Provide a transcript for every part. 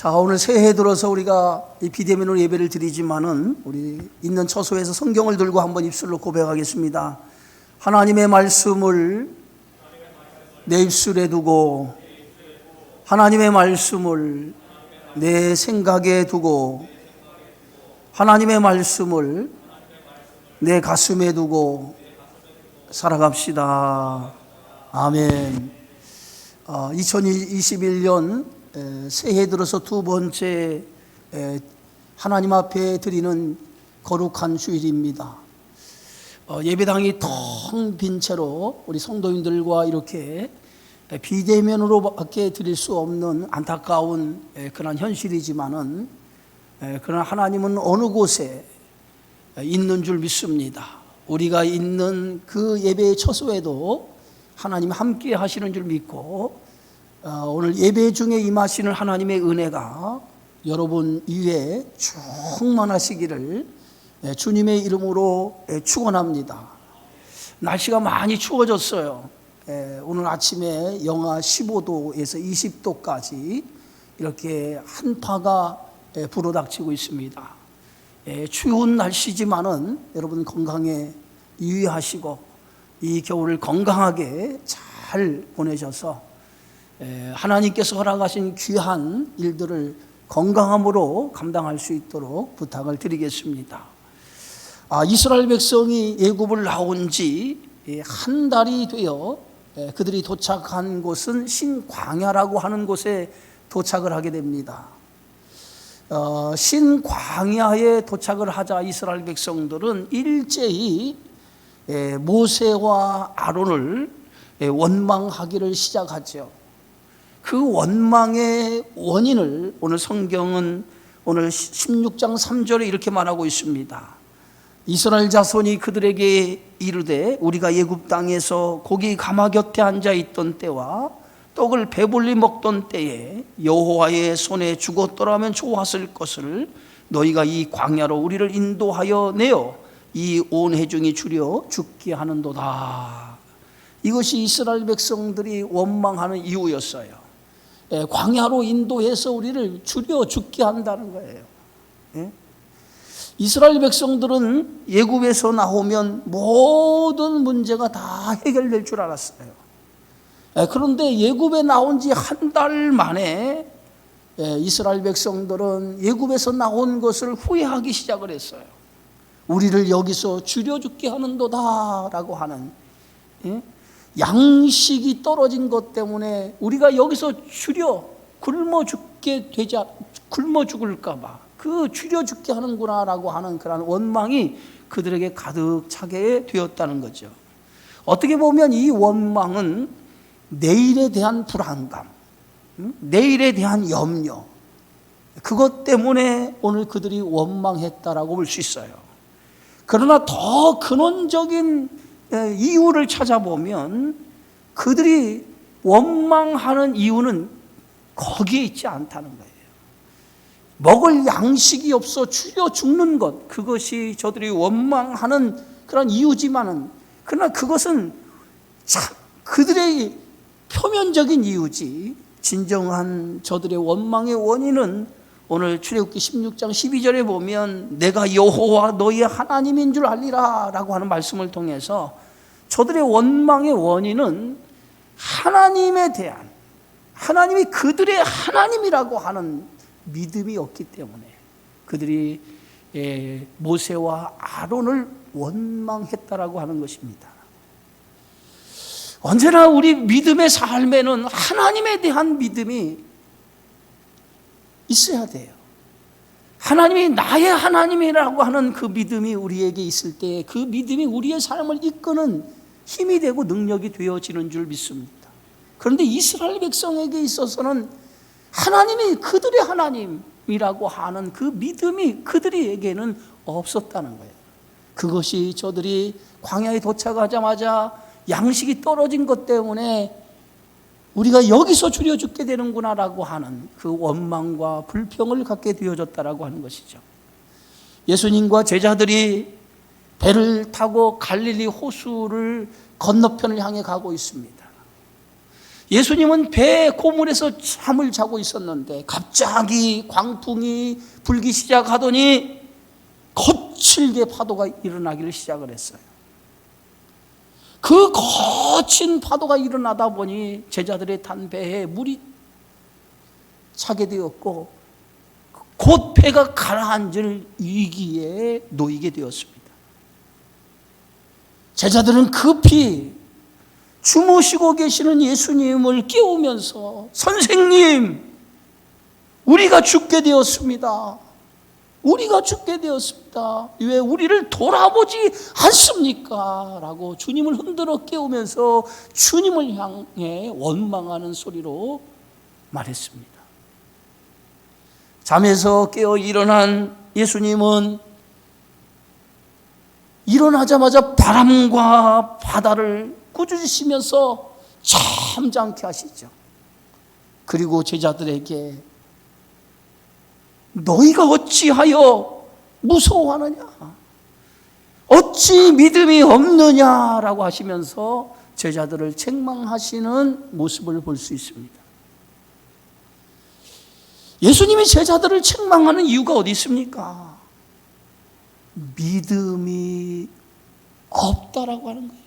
자, 오늘 새해 들어서 우리가 이 비대면으로 예배를 드리지만은 우리 있는 처소에서 성경을 들고 한번 입술로 고백하겠습니다. 하나님의 말씀을 내 입술에 두고, 하나님의 말씀을 내 생각에 두고, 하나님의 말씀을 내 가슴에 두고 살아갑시다. 아멘. 2021년 새해 들어서 두 번째 하나님 앞에 드리는 거룩한 주일입니다. 예배당이 텅 빈 채로 우리 성도님들과 이렇게 비대면으로밖에 드릴 수 없는 안타까운 그런 현실이지만은, 그러나 하나님은 어느 곳에 있는 줄 믿습니다. 우리가 있는 그 예배의 처소에도 하나님이 함께 하시는 줄 믿고, 오늘 예배 중에 임하시는 하나님의 은혜가 여러분 위에 충만하시기를 주님의 이름으로 축원합니다. 날씨가 많이 추워졌어요. 오늘 아침에 영하 15도에서 20도까지 이렇게 한파가 불어닥치고 있습니다. 추운 날씨지만은 여러분 건강에 유의하시고 이 겨울을 건강하게 잘 보내셔서 하나님께서 허락하신 귀한 일들을 건강함으로 감당할 수 있도록 부탁을 드리겠습니다. 이스라엘 백성이 애굽을 나온 지 한 달이 되어 그들이 도착한 곳은 신광야라고 하는 곳에 도착을 하게 됩니다. 신광야에 도착을 하자 이스라엘 백성들은 일제히 모세와 아론을 원망하기를 시작하죠. 그 원망의 원인을 오늘 성경은 오늘 16장 3절에 이렇게 말하고 있습니다. 이스라엘 자손이 그들에게 이르되 우리가 애굽 땅에서 고기 가마 곁에 앉아 있던 때와 떡을 배불리 먹던 때에 여호와의 손에 죽었더라면 좋았을 것을 너희가 이 광야로 우리를 인도하여 내어 이 온 회중이 주려 죽게 하는도다. 이것이 이스라엘 백성들이 원망하는 이유였어요. 광야로 인도해서 우리를 주려 죽게 한다는 거예요. 이스라엘 백성들은 애굽에서 나오면 모든 문제가 다 해결될 줄 알았어요. 그런데 애굽에 나온 지 한 달 만에 이스라엘 백성들은 애굽에서 나온 것을 후회하기 시작을 했어요. 우리를 여기서 주려 죽게 하는도다 라고 하는, 양식이 떨어진 것 때문에 우리가 여기서 주려 굶어 죽을까 봐 그 주려 죽게 하는구나 라고 하는 그런 원망이 그들에게 가득 차게 되었다는 거죠. 어떻게 보면 이 원망은 내일에 대한 불안감, 내일에 대한 염려, 그것 때문에 오늘 그들이 원망했다라고 볼 수 있어요. 그러나 더 근원적인 이유를 찾아보면 그들이 원망하는 이유는 거기에 있지 않다는 거예요. 먹을 양식이 없어 주려 죽는 것, 그것이 저들이 원망하는 그런 이유지만은, 그러나 그것은 참 그들의 표면적인 이유지, 진정한 저들의 원망의 원인은 오늘 출애굽기 16장 12절에 보면 내가 여호와 너희의 하나님인 줄 알리라 라고 하는 말씀을 통해서 저들의 원망의 원인은 하나님에 대한, 하나님이 그들의 하나님이라고 하는 믿음이 없기 때문에 그들이 모세와 아론을 원망했다라고 하는 것입니다. 언제나 우리 믿음의 삶에는 하나님에 대한 믿음이 있어야 돼요. 하나님이 나의 하나님이라고 하는 그 믿음이 우리에게 있을 때 그 믿음이 우리의 삶을 이끄는 힘이 되고 능력이 되어지는 줄 믿습니다. 그런데 이스라엘 백성에게 있어서는 하나님이 그들의 하나님이라고 하는 그 믿음이 그들에게는 없었다는 거예요. 그것이 저들이 광야에 도착하자마자 양식이 떨어진 것 때문에 우리가 여기서 주려 죽게 되는구나라고 하는 그 원망과 불평을 갖게 되어졌다라고 하는 것이죠. 예수님과 제자들이 배를 타고 갈릴리 호수를 건너편을 향해 가고 있습니다. 예수님은 배 고물에서 잠을 자고 있었는데 갑자기 광풍이 불기 시작하더니 거칠게 파도가 일어나기를 시작을 했어요. 그 거친 파도가 일어나다 보니 제자들의 탄 배에 물이 차게 되었고 곧 배가 가라앉을 위기에 놓이게 되었습니다. 제자들은 급히 주무시고 계시는 예수님을 깨우면서 선생님, 우리가 죽게 되었습니다. 우리가 죽게 되었습니다. 왜 우리를 돌아보지 않습니까? 라고 주님을 흔들어 깨우면서 주님을 향해 원망하는 소리로 말했습니다. 잠에서 깨어 일어난 예수님은 일어나자마자 바람과 바다를 꾸짖으시면서 잠잠케 하시죠. 그리고 제자들에게 너희가 어찌하여 무서워하느냐, 어찌 믿음이 없느냐라고 하시면서 제자들을 책망하시는 모습을 볼 수 있습니다. 예수님이 제자들을 책망하는 이유가 어디 있습니까? 믿음이 없다라고 하는 거예요.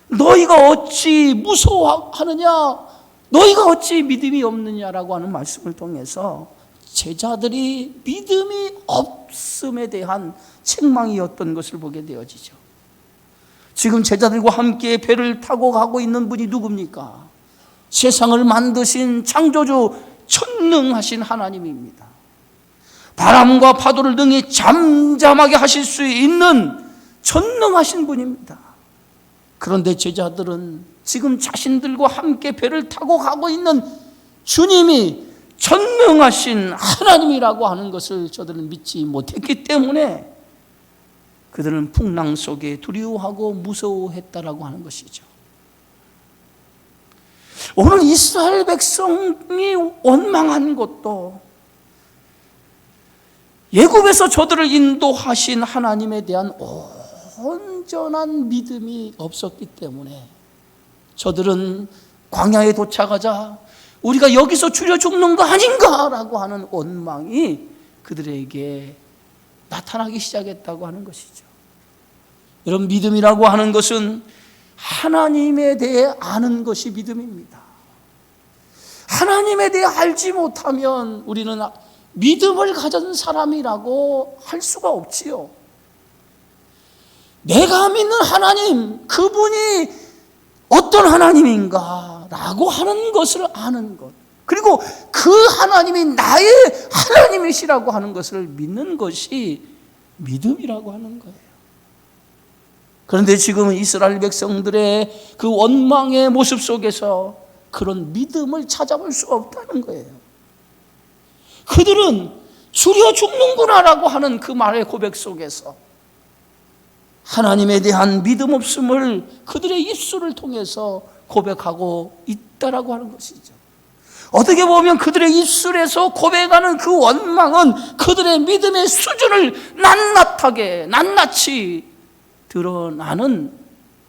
너희가 어찌 무서워하느냐, 너희가 어찌 믿음이 없느냐라고 하는 말씀을 통해서 제자들이 믿음이 없음에 대한 책망이었던 것을 보게 되어지죠. 지금 제자들과 함께 배를 타고 가고 있는 분이 누굽니까? 세상을 만드신 창조주 전능하신 하나님입니다. 바람과 파도를 능히 잠잠하게 하실 수 있는 전능하신 분입니다. 그런데 제자들은 지금 자신들과 함께 배를 타고 가고 있는 주님이 전능하신 하나님이라고 하는 것을 저들은 믿지 못했기 때문에 그들은 풍랑 속에 두려워하고 무서워했다라고 하는 것이죠. 오늘 이스라엘 백성이 원망한 것도 애굽에서 저들을 인도하신 하나님에 대한 온전한 믿음이 없었기 때문에 저들은 광야에 도착하자 우리가 여기서 죽여 죽는 거 아닌가라고 하는 원망이 그들에게 나타나기 시작했다고 하는 것이죠. 여러분, 믿음이라고 하는 것은 하나님에 대해 아는 것이 믿음입니다. 하나님에 대해 알지 못하면 우리는 믿음을 가진 사람이라고 할 수가 없지요. 내가 믿는 하나님, 그분이 어떤 하나님인가 라고 하는 것을 아는 것, 그리고 그 하나님이 나의 하나님이시라고 하는 것을 믿는 것이 믿음이라고 하는 거예요. 그런데 지금 이스라엘 백성들의 그 원망의 모습 속에서 그런 믿음을 찾아볼 수 없다는 거예요. 그들은 죽여 죽는구나라고 하는 그 말의 고백 속에서 하나님에 대한 믿음 없음을 그들의 입술을 통해서 고백하고 있다라고 하는 것이죠. 어떻게 보면 그들의 입술에서 고백하는 그 원망은 그들의 믿음의 수준을 낱낱이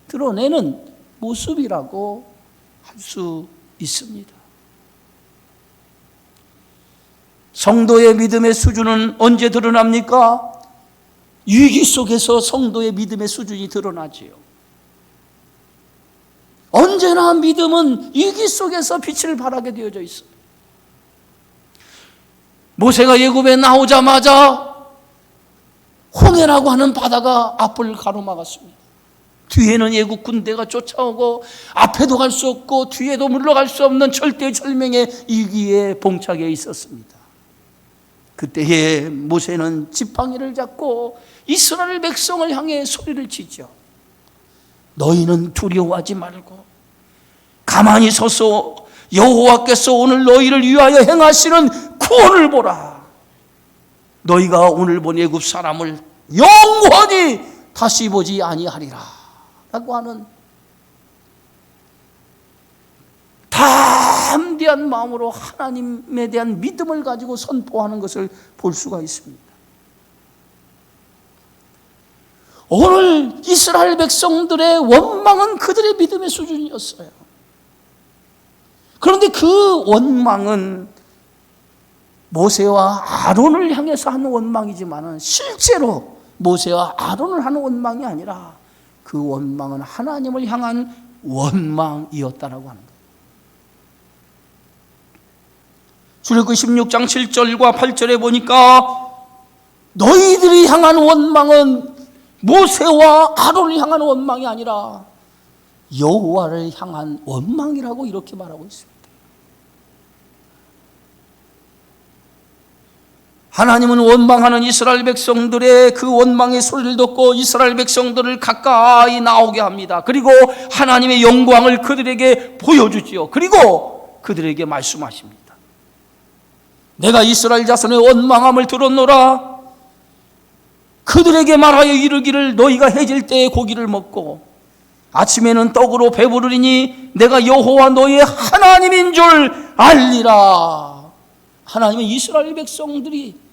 드러내는 모습이라고 할 수 있습니다. 성도의 믿음의 수준은 언제 드러납니까? 위기 속에서 성도의 믿음의 수준이 드러나지요. 언제나 믿음은 위기 속에서 빛을 발하게 되어져 있어요. 모세가 애굽에 나오자마자 홍해라고 하는 바다가 앞을 가로막았습니다. 뒤에는 애굽 군대가 쫓아오고 앞에도 갈 수 없고 뒤에도 물러갈 수 없는 절대절명의 위기에 봉착해 있었습니다. 그때에 모세는 지팡이를 잡고 이스라엘 백성을 향해 소리를 치죠. 너희는 두려워하지 말고 가만히 서서 여호와께서 오늘 너희를 위하여 행하시는 구원을 보라. 너희가 오늘 본 애굽 사람을 영원히 다시 보지 아니하리라 라고 하는 담대한 마음으로 하나님에 대한 믿음을 가지고 선포하는 것을 볼 수가 있습니다. 오늘 이스라엘 백성들의 원망은 그들의 믿음의 수준이었어요. 그런데 그 원망은 모세와 아론을 향해서 하는 원망이지만 실제로 모세와 아론을 하는 원망이 아니라 그 원망은 하나님을 향한 원망이었다라고 하는 거예요. 출애굽기 16장 7절과 8절에 보니까 너희들이 향한 원망은 모세와 아론을 향한 원망이 아니라 여호와를 향한 원망이라고 이렇게 말하고 있습니다. 하나님은 원망하는 이스라엘 백성들의 그 원망의 소리를 듣고 이스라엘 백성들을 가까이 나오게 합니다. 그리고 하나님의 영광을 그들에게 보여주지요. 그리고 그들에게 말씀하십니다. 내가 이스라엘 자손의 원망함을 들었노라. 그들에게 말하여 이르기를 너희가 해질 때에 고기를 먹고 아침에는 떡으로 배부르리니 내가 여호와 너희의 하나님인 줄 알리라. 하나님은 이스라엘 백성들이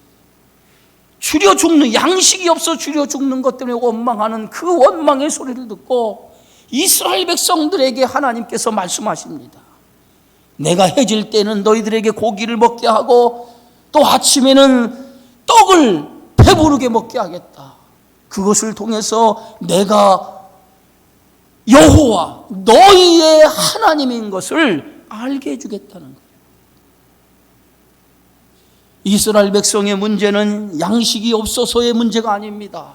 줄여 죽는, 양식이 없어 줄여 죽는 것 때문에 원망하는 그 원망의 소리를 듣고 이스라엘 백성들에게 하나님께서 말씀하십니다. 내가 해질 때는 너희들에게 고기를 먹게 하고 또 아침에는 떡을 배부르게 먹게 하겠다. 그것을 통해서 내가 여호와 너희의 하나님인 것을 알게 해주겠다는 거예요. 이스라엘 백성의 문제는 양식이 없어서의 문제가 아닙니다.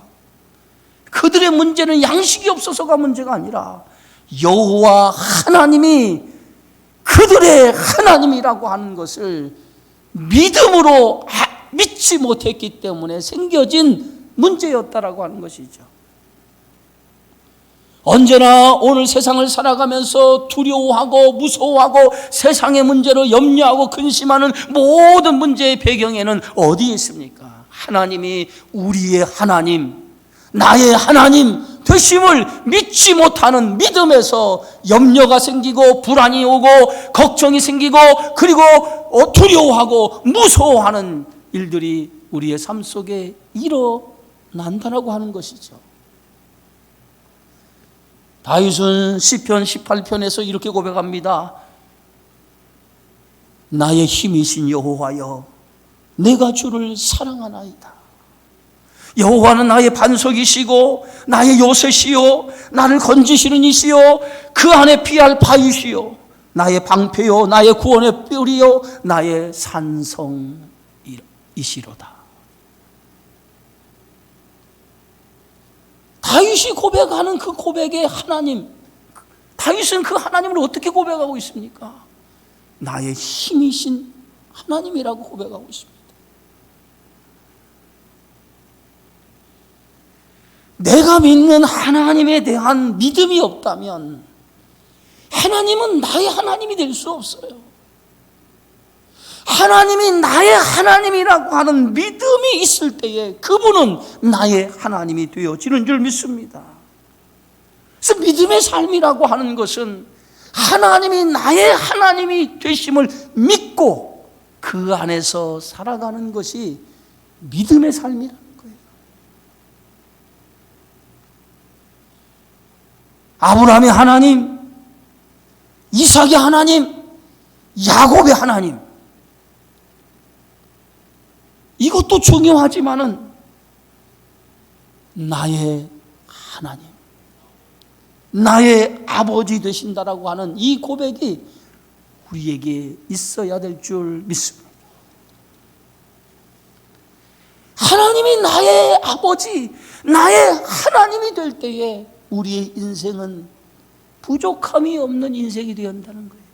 그들의 문제는 양식이 없어서가 문제가 아니라 여호와 하나님이 그들의 하나님이라고 하는 것을 믿음으로 믿지 못했기 때문에 생겨진 문제였다라고 하는 것이죠. 언제나 오늘 세상을 살아가면서 두려워하고 무서워하고 세상의 문제로 염려하고 근심하는 모든 문제의 배경에는 어디에 있습니까? 하나님이 우리의 하나님, 나의 하나님 되심을 믿지 못하는 믿음에서 염려가 생기고 불안이 오고 걱정이 생기고 그리고 두려워하고 무서워하는 일들이 우리의 삶 속에 일어난다라고 하는 것이죠. 다윗은 시편 18편에서 이렇게 고백합니다. 나의 힘이신 여호와여, 내가 주를 사랑하나이다. 여호와는 나의 반석이시고 나의 요새시요 나를 건지시는 이시요 그 안에 피할 바위시요 나의 방패요 나의 구원의 뼈리요 나의 산성이시로다. 다윗이 고백하는 그 고백의 하나님, 다윗은 그 하나님을 어떻게 고백하고 있습니까? 나의 힘이신 하나님이라고 고백하고 있습니다. 내가 믿는 하나님에 대한 믿음이 없다면 하나님은 나의 하나님이 될 수 없어요. 하나님이 나의 하나님이라고 하는 믿음이 있을 때에 그분은 나의 하나님이 되어지는 줄 믿습니다. 그래서 믿음의 삶이라고 하는 것은 하나님이 나의 하나님이 되심을 믿고 그 안에서 살아가는 것이 믿음의 삶이라는 거예요. 아브라함의 하나님, 이삭의 하나님, 야곱의 하나님, 이것도 중요하지만은 나의 하나님, 나의 아버지 되신다라고 하는 이 고백이 우리에게 있어야 될 줄 믿습니다. 하나님이 나의 아버지, 나의 하나님이 될 때에 우리의 인생은 부족함이 없는 인생이 되어야 한다는 거예요.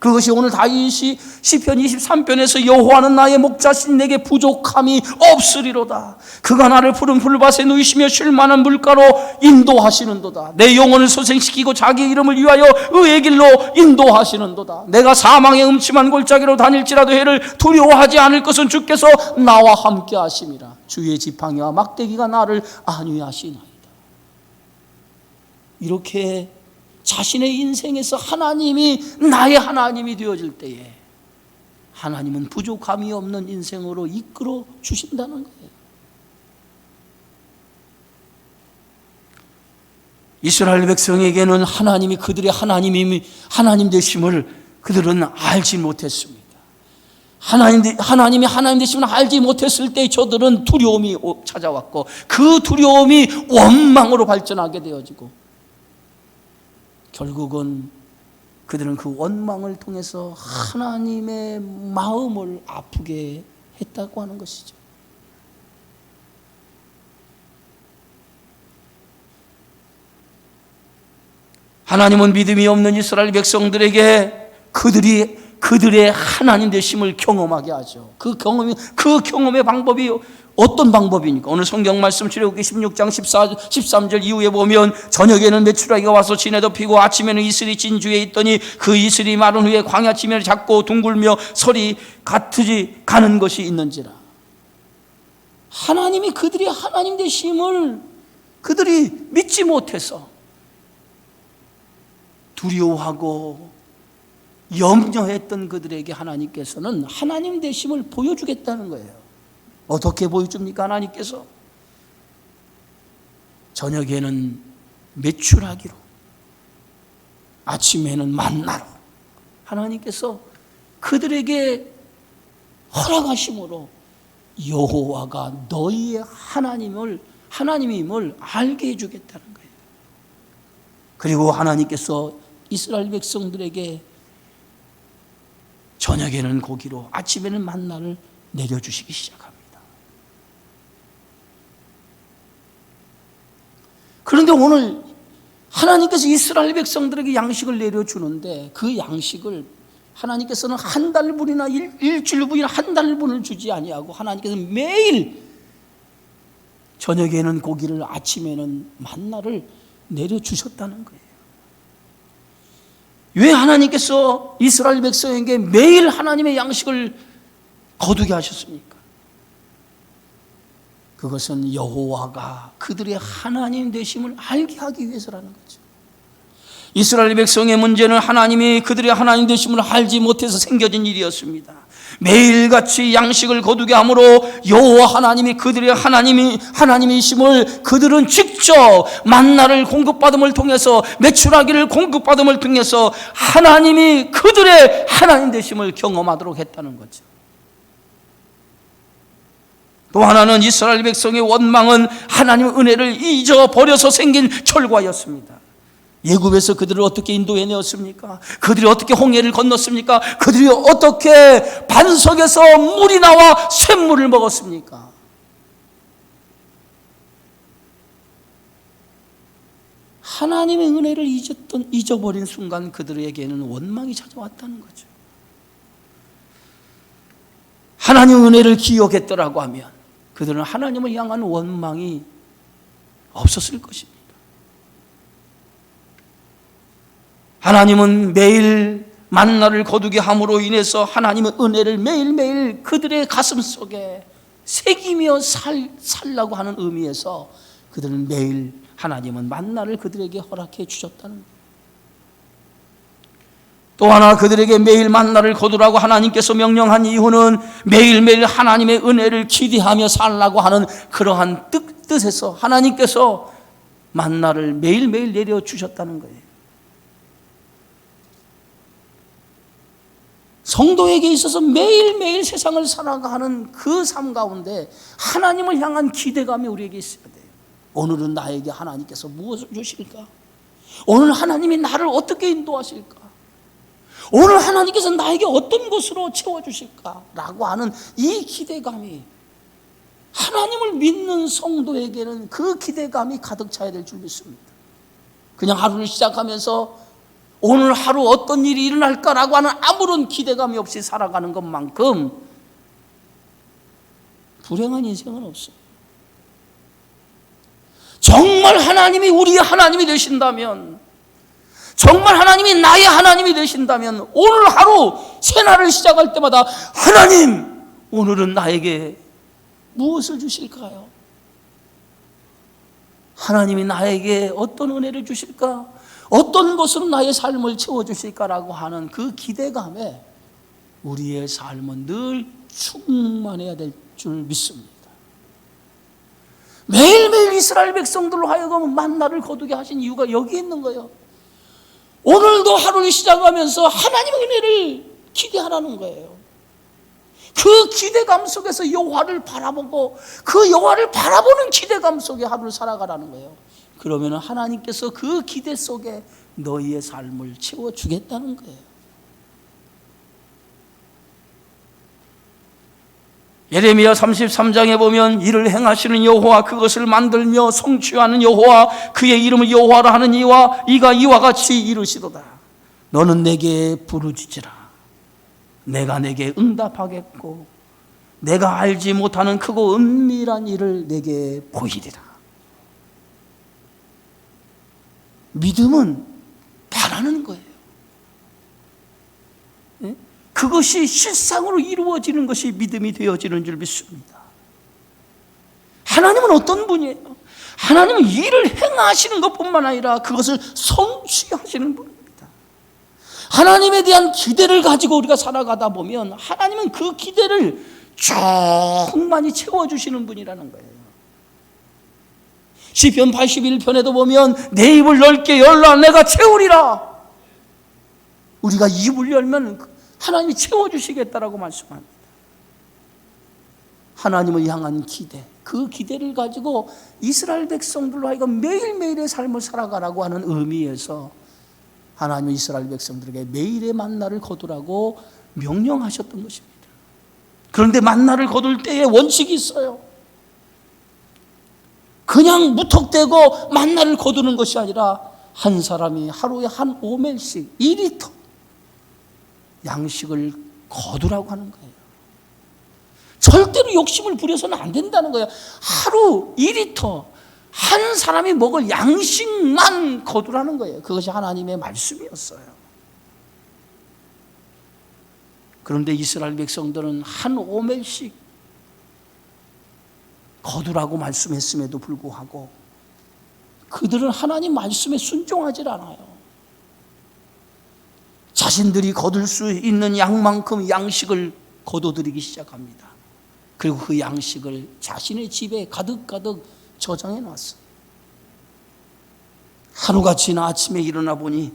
그것이 오늘 다윗이 시편 23편에서 여호와는 나의 목자신 내게 부족함이 없으리로다. 그가 나를 푸른 풀밭에 누이시며 쉴 만한 물가로 인도하시는도다. 내 영혼을 소생시키고 자기 이름을 위하여 의의 길로 인도하시는도다. 내가 사망의 음침한 골짜기로 다닐지라도 해를 두려워하지 않을 것은 주께서 나와 함께 하심이라. 주의 지팡이와 막대기가 나를 안위하시나이다. 이렇게 자신의 인생에서 하나님이 나의 하나님이 되어질 때에 하나님은 부족함이 없는 인생으로 이끌어 주신다는 거예요. 이스라엘 백성에게는 하나님이 그들의 하나님 되심을 그들은 알지 못했습니다. 하나님이 하나님 되심을 알지 못했을 때 저들은 두려움이 찾아왔고, 그 두려움이 원망으로 발전하게 되어지고, 결국은 그들은 그 원망을 통해서 하나님의 마음을 아프게 했다고 하는 것이죠. 하나님은 믿음이 없는 이스라엘 백성들에게 그들의 하나님 되심을 경험하게 하죠. 그 경험의 방법이 어떤 방법입니까? 오늘 성경 말씀 출애굽기 16장 13절 이후에 보면, 저녁에는 메추라기가 와서 진에 덮이고 아침에는 이슬이 진주에 있더니 그 이슬이 마른 후에 광야 지면을 잡고 둥글며 설이 같이 가는 것이 있는지라. 하나님이 그들의 하나님 되심을 그들이 믿지 못해서 두려워하고 염려했던 그들에게 하나님께서는 하나님 되심을 보여주겠다는 거예요. 어떻게 보여줍니까? 하나님께서 저녁에는 메추라기로, 아침에는 만나로 하나님께서 그들에게 허락하심으로 여호와가 너희의 하나님임을 알게 해주겠다는 거예요. 그리고 하나님께서 이스라엘 백성들에게 저녁에는 고기로, 아침에는 만나를 내려주시기 시작합니다. 그런데 오늘 하나님께서 이스라엘 백성들에게 양식을 내려주는데, 그 양식을 하나님께서는 한 달분이나 일주일분이나 한 달분을 주지 아니하고, 하나님께서 매일 저녁에는 고기를, 아침에는 만나를 내려주셨다는 거예요. 왜 하나님께서 이스라엘 백성에게 매일 하나님의 양식을 거두게 하셨습니까? 그것은 여호와가 그들의 하나님 되심을 알게 하기 위해서라는 거죠. 이스라엘 백성의 문제는 하나님이 그들의 하나님 되심을 알지 못해서 생겨진 일이었습니다. 매일같이 양식을 거두게 함으로 여호와 하나님이 그들의 하나님이심을 그들은 직접 만나를 공급받음을 통해서, 메추라기를 공급받음을 통해서 하나님이 그들의 하나님 되심을 경험하도록 했다는 거죠. 또 하나는 이스라엘 백성의 원망은 하나님의 은혜를 잊어버려서 생긴 결과였습니다. 예굽에서 그들을 어떻게 인도해내었습니까? 그들이 어떻게 홍해를 건넜습니까? 그들이 어떻게 반석에서 물이 나와 샘물을 먹었습니까? 하나님의 은혜를 잊어버린 순간 그들에게는 원망이 찾아왔다는 거죠. 하나님의 은혜를 기억했더라고 하면 그들은 하나님을 향한 원망이 없었을 것입니다. 하나님은 매일 만나를 거두게 함으로 인해서 하나님의 은혜를 매일매일 그들의 가슴 속에 새기며 살라고 하는 의미에서 그들은 매일 하나님은 만나를 그들에게 허락해 주셨다는 거예요. 또 하나, 그들에게 매일 만나를 거두라고 하나님께서 명령한 이유는 매일매일 하나님의 은혜를 기대하며 살라고 하는 그러한 뜻에서 하나님께서 만나를 매일매일 내려주셨다는 거예요. 성도에게 있어서 매일매일 세상을 살아가는 그 삶 가운데 하나님을 향한 기대감이 우리에게 있어야 돼요. 오늘은 나에게 하나님께서 무엇을 주실까? 오늘 하나님이 나를 어떻게 인도하실까? 오늘 하나님께서 나에게 어떤 것으로 채워주실까? 라고 하는 이 기대감이, 하나님을 믿는 성도에게는 그 기대감이 가득 차야 될 줄 믿습니다. 그냥 하루를 시작하면서 오늘 하루 어떤 일이 일어날까라고 하는 아무런 기대감이 없이 살아가는 것만큼 불행한 인생은 없어요. 정말 하나님이 우리의 하나님이 되신다면, 정말 하나님이 나의 하나님이 되신다면 오늘 하루 새날을 시작할 때마다 하나님, 오늘은 나에게 무엇을 주실까요? 하나님이 나에게 어떤 은혜를 주실까? 어떤 것으로 나의 삶을 채워주실까라고 하는 그 기대감에 우리의 삶은 늘 충만해야 될 줄 믿습니다. 매일매일 이스라엘 백성들로 하여금 만나를 거두게 하신 이유가 여기에 있는 거예요. 오늘도 하루를 시작하면서 하나님의 은혜를 기대하라는 거예요. 그 기대감 속에서 여호와를 바라보고 그 여호와를 바라보는 기대감 속에 하루를 살아가라는 거예요. 그러면 하나님께서 그 기대 속에 너희의 삶을 채워주겠다는 거예요. 예레미야 33장에 보면 이를 행하시는 여호와, 그것을 만들며 성취하는 여호와, 그의 이름을 여호와라 하는 이와 이가 이와 같이 이르시도다. 너는 내게 부르짖으라. 내가 내게 응답하겠고 내가 알지 못하는 크고 은밀한 일을 내게 보이리라. 믿음은 바라는 거예요. 그것이 실상으로 이루어지는 것이 믿음이 되어지는 줄 믿습니다. 하나님은 어떤 분이에요? 하나님은 일을 행하시는 것뿐만 아니라 그것을 성취하시는 분입니다. 하나님에 대한 기대를 가지고 우리가 살아가다 보면 하나님은 그 기대를 충만히 채워주시는 분이라는 거예요. 시편 81편에도 보면 내 입을 넓게 열라 내가 채우리라. 우리가 입을 열면 하나님이 채워주시겠다라고 말씀합니다. 하나님을 향한 기대, 그 기대를 가지고 이스라엘 백성들로 하여금 매일매일의 삶을 살아가라고 하는 의미에서 하나님은 이스라엘 백성들에게 매일의 만나를 거두라고 명령하셨던 것입니다. 그런데 만나를 거둘 때에 원칙이 있어요. 그냥 무턱대고 만나를 거두는 것이 아니라 한 사람이 하루에 한 오멜씩 2리터 양식을 거두라고 하는 거예요. 절대로 욕심을 부려서는 안 된다는 거예요. 하루 2리터 한 사람이 먹을 양식만 거두라는 거예요. 그것이 하나님의 말씀이었어요. 그런데 이스라엘 백성들은 한 오멜씩 거두라고 말씀했음에도 불구하고 그들은 하나님 말씀에 순종하지 않아요. 자신들이 거둘 수 있는 양만큼 양식을 거둬들이기 시작합니다. 그리고 그 양식을 자신의 집에 가득가득 저장해 놨어요. 하루가 지나 아침에 일어나 보니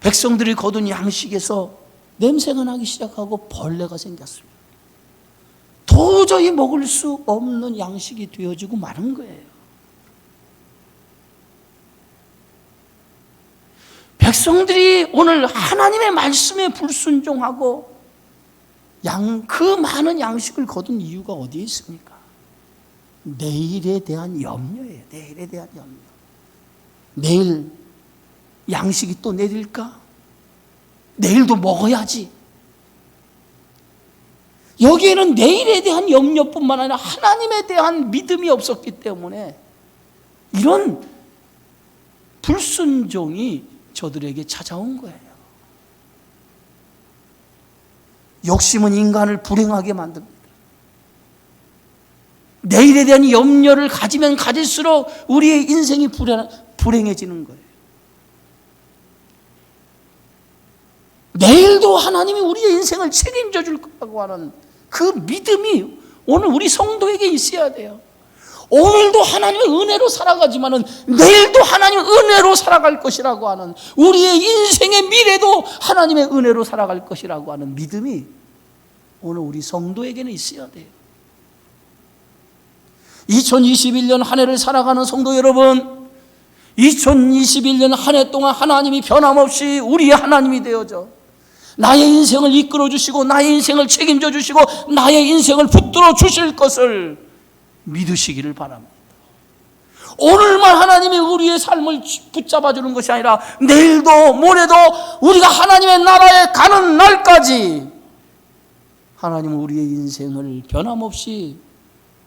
백성들이 거둔 양식에서 냄새가 나기 시작하고 벌레가 생겼습니다. 도저히 먹을 수 없는 양식이 되어지고 마는 거예요. 백성들이 오늘 하나님의 말씀에 불순종하고 그 많은 양식을 거둔 이유가 어디에 있습니까? 내일에 대한 염려예요. 내일에 대한 염려. 내일 양식이 또 내릴까? 내일도 먹어야지. 여기에는 내일에 대한 염려뿐만 아니라 하나님에 대한 믿음이 없었기 때문에 이런 불순종이 저들에게 찾아온 거예요. 욕심은 인간을 불행하게 만듭니다. 내일에 대한 염려를 가지면 가질수록 우리의 인생이 불행해지는 거예요. 내일도 하나님이 우리의 인생을 책임져 줄 거라고 하는 그 믿음이 오늘 우리 성도에게 있어야 돼요. 오늘도 하나님의 은혜로 살아가지만은 내일도 하나님의 은혜로 살아갈 것이라고 하는, 우리의 인생의 미래도 하나님의 은혜로 살아갈 것이라고 하는 믿음이 오늘 우리 성도에게는 있어야 돼요. 2021년 한 해를 살아가는 성도 여러분, 2021년 한 해 동안 하나님이 변함없이 우리의 하나님이 되어져 나의 인생을 이끌어 주시고 나의 인생을 책임져 주시고 나의 인생을 붙들어 주실 것을 믿으시기를 바랍니다. 오늘만 하나님이 우리의 삶을 붙잡아 주는 것이 아니라 내일도 모레도 우리가 하나님의 나라에 가는 날까지 하나님은 우리의 인생을 변함없이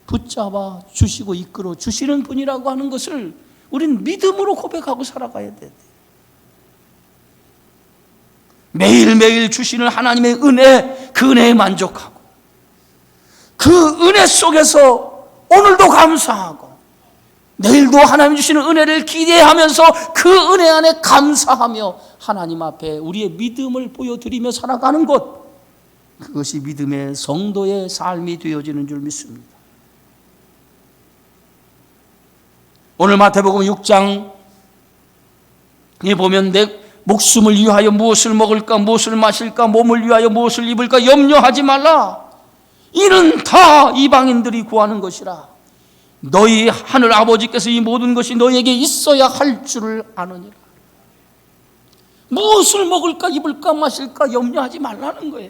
붙잡아 주시고 이끌어 주시는 분이라고 하는 것을 우리는 믿음으로 고백하고 살아가야 돼요. 매일매일 주시는 하나님의 은혜, 그 은혜에 만족하고 그 은혜 속에서 오늘도 감사하고 내일도 하나님 주시는 은혜를 기대하면서 그 은혜 안에 감사하며 하나님 앞에 우리의 믿음을 보여드리며 살아가는 것, 그것이 믿음의 성도의 삶이 되어지는 줄 믿습니다. 오늘 마태복음 6장에 보면 내 목숨을 위하여 무엇을 먹을까, 무엇을 마실까, 몸을 위하여 무엇을 입을까 염려하지 말라. 이는 다 이방인들이 구하는 것이라. 너희 하늘 아버지께서 이 모든 것이 너희에게 있어야 할 줄을 아느니라. 무엇을 먹을까, 입을까, 마실까 염려하지 말라는 거예요.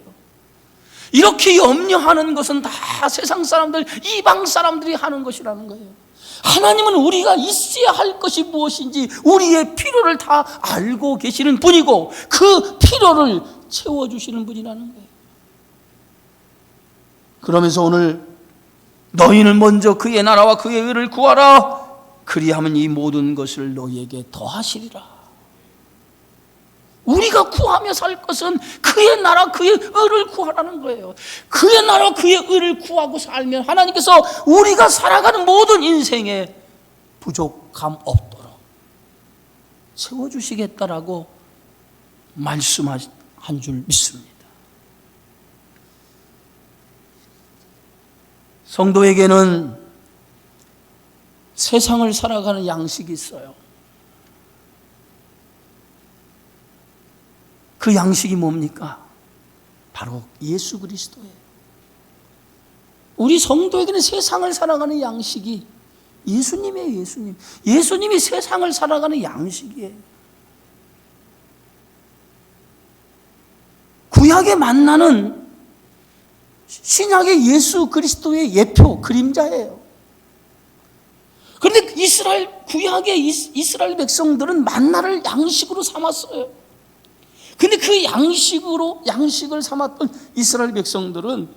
이렇게 염려하는 것은 다 세상 사람들, 이방 사람들이 하는 것이라는 거예요. 하나님은 우리가 있어야 할 것이 무엇인지 우리의 필요를 다 알고 계시는 분이고 그 필요를 채워주시는 분이라는 거예요. 그러면서 오늘 너희는 먼저 그의 나라와 그의 의를 구하라. 그리하면 이 모든 것을 너희에게 더하시리라. 우리가 구하며 살 것은 그의 나라, 그의 의를 구하라는 거예요. 그의 나라, 그의 의를 구하고 살면 하나님께서 우리가 살아가는 모든 인생에 부족함 없도록 채워주시겠다라고 말씀한 줄 믿습니다. 성도에게는 세상을 살아가는 양식이 있어요. 그 양식이 뭡니까? 바로 예수 그리스도예요. 우리 성도에게는 세상을 살아가는 양식이 예수님이에요. 예수님이 세상을 살아가는 양식이에요. 구약에 만나는 신약의 예수 그리스도의 예표, 그림자예요. 그런데 구약의 이스라엘 백성들은 만나를 양식으로 삼았어요. 근데 그 양식을 삼았던 이스라엘 백성들은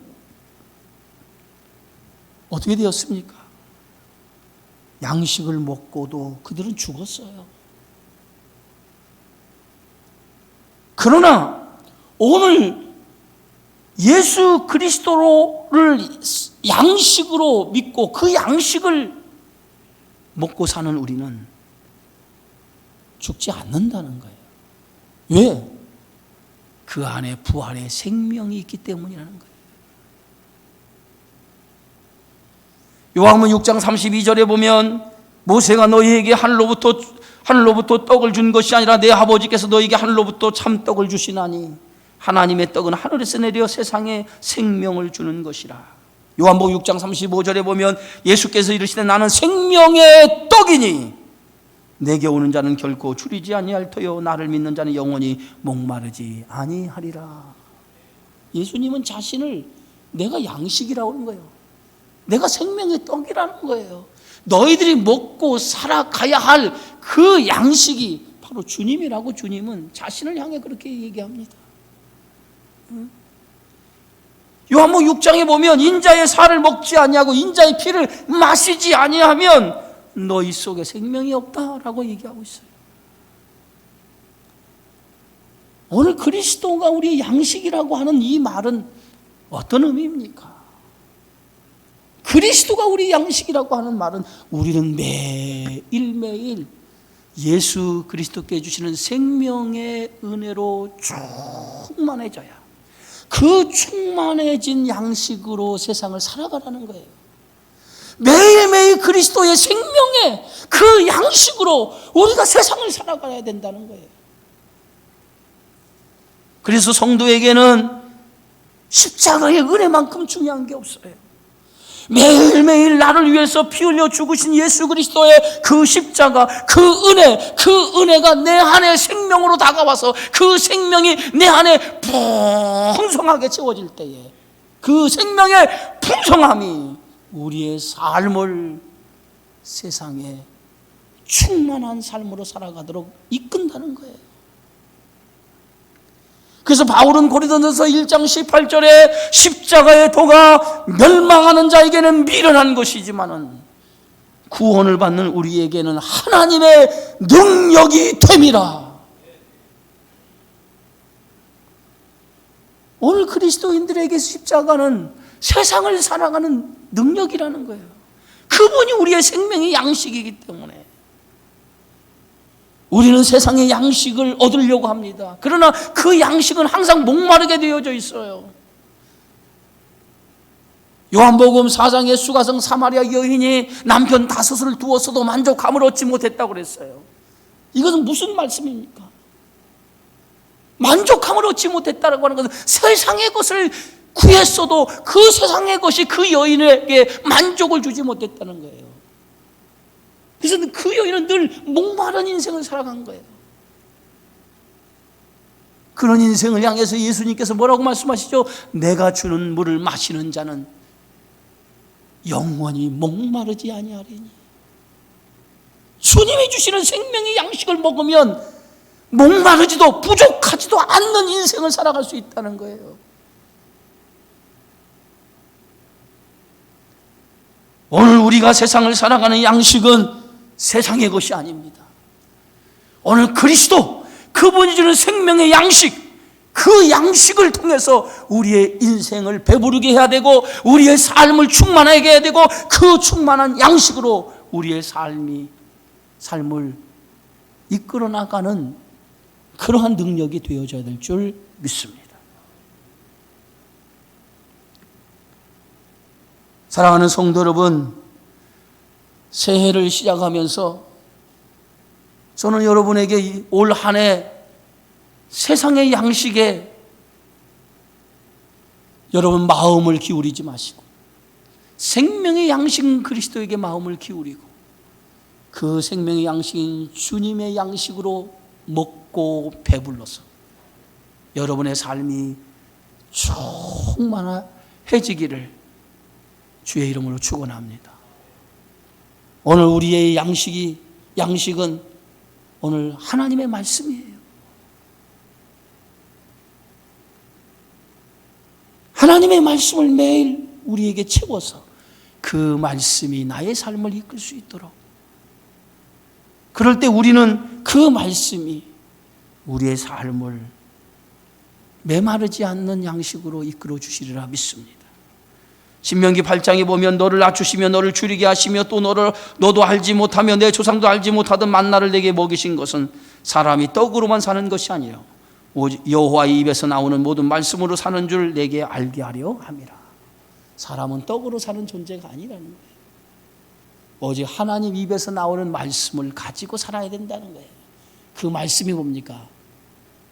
어떻게 되었습니까? 양식을 먹고도 그들은 죽었어요. 그러나 오늘 예수 그리스도를 양식으로 믿고 그 양식을 먹고 사는 우리는 죽지 않는다는 거예요. 왜? 그 안에 부활의 생명이 있기 때문이라는 거예요. 요한복음 6장 32절에 보면 모세가 너희에게 하늘로부터 떡을 준 것이 아니라 내 아버지께서 너희에게 하늘로부터 참떡을 주시나니 하나님의 떡은 하늘에서 내려 세상에 생명을 주는 것이라. 요한복음 6장 35절에 보면 예수께서 이르시되 나는 생명의 떡이니 내게 오는 자는 결코 줄이지 아니할 터요 나를 믿는 자는 영원히 목마르지 아니하리라. 예수님은 자신을 내가 양식이라고 하는 거예요. 내가 생명의 떡이라는 거예요. 너희들이 먹고 살아가야 할 그 양식이 바로 주님이라고 주님은 자신을 향해 그렇게 얘기합니다. 요한복음 6장에 보면 인자의 살을 먹지 아니하고 인자의 피를 마시지 아니하면 너희 속에 생명이 없다라고 얘기하고 있어요. 오늘 그리스도가 우리의 양식이라고 하는 이 말은 어떤 의미입니까? 그리스도가 우리 양식이라고 하는 말은 우리는 매일매일 예수 그리스도께 주시는 생명의 은혜로 충만해져야 그 충만해진 양식으로 세상을 살아가라는 거예요. 매일매일 그리스도의 생명의 그 양식으로 우리가 세상을 살아가야 된다는 거예요. 그래서 성도에게는 십자가의 은혜만큼 중요한 게 없어요. 매일매일 나를 위해서 피 흘려 죽으신 예수 그리스도의 그 십자가, 그 은혜가 내 안에 생명으로 다가와서 그 생명이 내 안에 풍성하게 채워질 때에 그 생명의 풍성함이 우리의 삶을 세상에 충만한 삶으로 살아가도록 이끈다는 거예요. 그래서 바울은 고린도전서 1장 18절에 십자가의 도가 멸망하는 자에게는 미련한 것이지만은 구원을 받는 우리에게는 하나님의 능력이 됨이라. 오늘 그리스도인들에게 십자가는 세상을 살아가는 능력이라는 거예요. 그분이 우리의 생명의 양식이기 때문에 우리는 세상의 양식을 얻으려고 합니다. 그러나 그 양식은 항상 목마르게 되어져 있어요. 요한복음 4장에 수가성 사마리아 여인이 남편 5을 두었어도 만족함을 얻지 못했다고 그랬어요. 이것은 무슨 말씀입니까? 만족함을 얻지 못했다고 하는 것은 세상의 것을 구했어도 그 세상의 것이 그 여인에게 만족을 주지 못했다는 거예요. 그래서 그 여인은 늘 목마른 인생을 살아간 거예요. 그런 인생을 향해서 예수님께서 뭐라고 말씀하시죠? 내가 주는 물을 마시는 자는 영원히 목마르지 아니하리니. 주님이 주시는 생명의 양식을 먹으면 목마르지도 부족하지도 않는 인생을 살아갈 수 있다는 거예요. 오늘 우리가 세상을 살아가는 양식은 세상의 것이 아닙니다. 오늘 그리스도, 그분이 주는 생명의 양식, 그 양식을 통해서 우리의 인생을 배부르게 해야 되고 우리의 삶을 충만하게 해야 되고 그 충만한 양식으로 우리의 삶을 이끌어 나가는 그러한 능력이 되어져야 될 줄 믿습니다. 사랑하는 성도 여러분, 새해를 시작하면서 저는 여러분에게 올 한 해 세상의 양식에 여러분 마음을 기울이지 마시고 생명의 양식인 그리스도에게 마음을 기울이고 그 생명의 양식인 주님의 양식으로 먹고 배불러서 여러분의 삶이 충만해지기를 주의 이름으로 축원합니다. 오늘 우리의 양식은 오늘 하나님의 말씀이에요. 하나님의 말씀을 매일 우리에게 채워서 그 말씀이 나의 삶을 이끌 수 있도록, 그럴 때 우리는 그 말씀이 우리의 삶을 메마르지 않는 양식으로 이끌어 주시리라 믿습니다. 신명기 8장에 보면 너를 낮추시며 너를 줄이게 하시며 또 너도 알지 못하며 내 조상도 알지 못하던 만나를 내게 먹이신 것은 사람이 떡으로만 사는 것이 아니라 오직 여호와의 입에서 나오는 모든 말씀으로 사는 줄 내게 알게 하려 함이라. 사람은 떡으로 사는 존재가 아니라는 거예요. 오직 하나님 입에서 나오는 말씀을 가지고 살아야 된다는 거예요. 그 말씀이 뭡니까?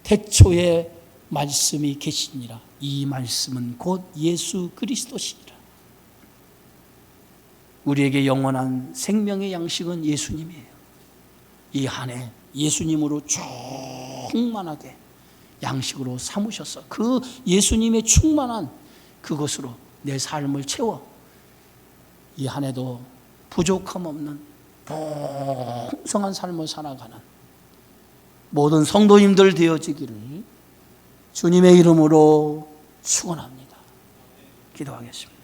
태초에 말씀이 계시니라. 이 말씀은 곧 예수 그리스도시니라. 우리에게 영원한 생명의 양식은 예수님이에요. 이 한 해 예수님으로 충만하게 양식으로 삼으셔서 그 예수님의 충만한 그것으로 내 삶을 채워 이 한 해도 부족함 없는 풍성한 삶을 살아가는 모든 성도님들 되어지기를 주님의 이름으로 축원합니다. 기도하겠습니다.